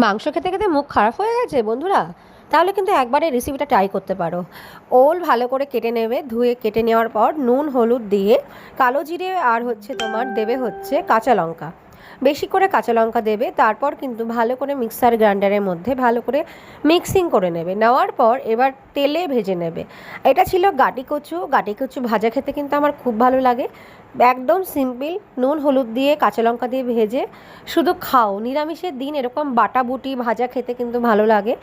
মাংস খেতে খেতে মুখ খারাপ হয়ে গেছে বন্ধুরা, তাহলে কিন্তু একবারে রেসিপিটা ট্রাই করতে পারো। ওল ভালো করে কেটে নেবে, ধুয়ে কেটে নেওয়ার পর নুন হলুদ দিয়ে কালো জিরে আর তোমার দেবে কাঁচা লঙ্কা, বেশি করে কাঁচা লঙ্কা দেবে। তারপর কিন্তু ভালো করে মিক্সার গ্রাইন্ডারের মধ্যে ভালো করে মিক্সিং করে নেবে। নেওয়ার পর এবার তেলে ভেজে নেবে। এটা ছিল গাটি কচু ভাজা খেতে কিন্তু আমার খুব ভালো লাগে। একদম সিম্পল, নুন হলুদ দিয়ে কাঁচা লঙ্কা দিয়ে ভেজে শুধু খাও। নিরামিষের দিন এরকম বাটা বুটি ভাজা খেতে কিন্তু ভালো লাগে।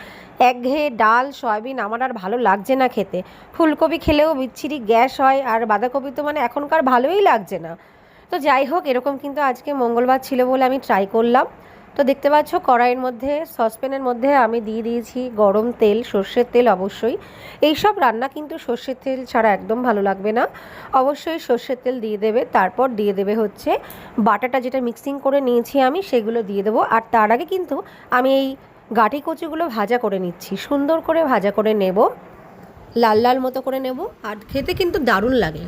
একঘেয়ে ডাল সয়াবিন আমার আর ভালো লাগছে না খেতে। ফুলকপি খেলেও বিচ্ছিরি গ্যাস হয়, আর বাঁধাকপি তো মানে এখনকার ভালোই লাগছে না। তো যাই হোক, এরকম কিন্তু আজকে মঙ্গলবার ছিল বলে আমি ট্রাই করলাম। তো দেখতে পাচ্ছ কড়াইয়ের মধ্যে, সসপ্যানের মধ্যে আমি দিয়ে দিয়েছি গরম তেল, সর্ষের তেল অবশ্যই। এইসব রান্না কিন্তু সর্ষের তেল ছাড়া একদম ভালো লাগবে না, অবশ্যই সর্ষের তেল দিয়ে দেবে। তারপর দিয়ে দেবে বাটাটা, যেটা মিক্সিং করে নিয়েছি আমি, সেগুলো দিয়ে দেবো। আর তার আগে কিন্তু আমি এই গাঁটি কচুগুলো ভাজা করে নিচ্ছি, সুন্দর করে ভাজা করে নেব, লাল লাল মতো করে নেব। আর খেতে কিন্তু দারুণ লাগে।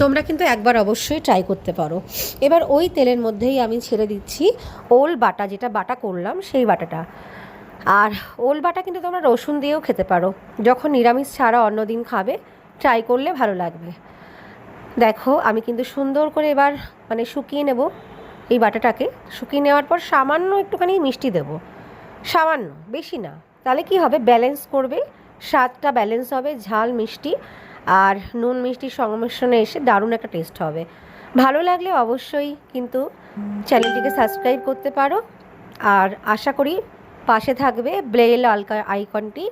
তোমরা কিন্তু একবার অবশ্যই ট্রাই করতে পারো। এবার ওই তেলের মধ্যেই আমি ছেড়ে দিচ্ছি ওল বাটা, যেটা বাটা করলাম সেই বাটাটা। আর ওল বাটা কিন্তু তোমরা রসুন দিয়েও খেতে পারো, যখন নিরামিষ ছাড়া অন্য দিন খাবে, ট্রাই করলে ভালো লাগবে। দেখো আমি কিন্তু সুন্দর করে এবার মানে শুকিয়ে নেব এই বাটাটাকে। শুকিয়ে নেওয়ার পর সামান্য একটুখানি মিষ্টি দেব, সামান্য, বেশি না। তাহলে কি হবে, ব্যালেন্স করবে, স্বাদটা ব্যালেন্স হবে, ঝাল মিষ্টি আর নুন মিষ্টির সংমিশ্রণে এসে দারুণ একটা টেস্ট হবে। ভালো লাগলে অবশ্যই কিন্তু চ্যানেলটিকে সাবস্ক্রাইব করতে পারো। আর আশা করি পাশে থাকবে বেল আইকনটি।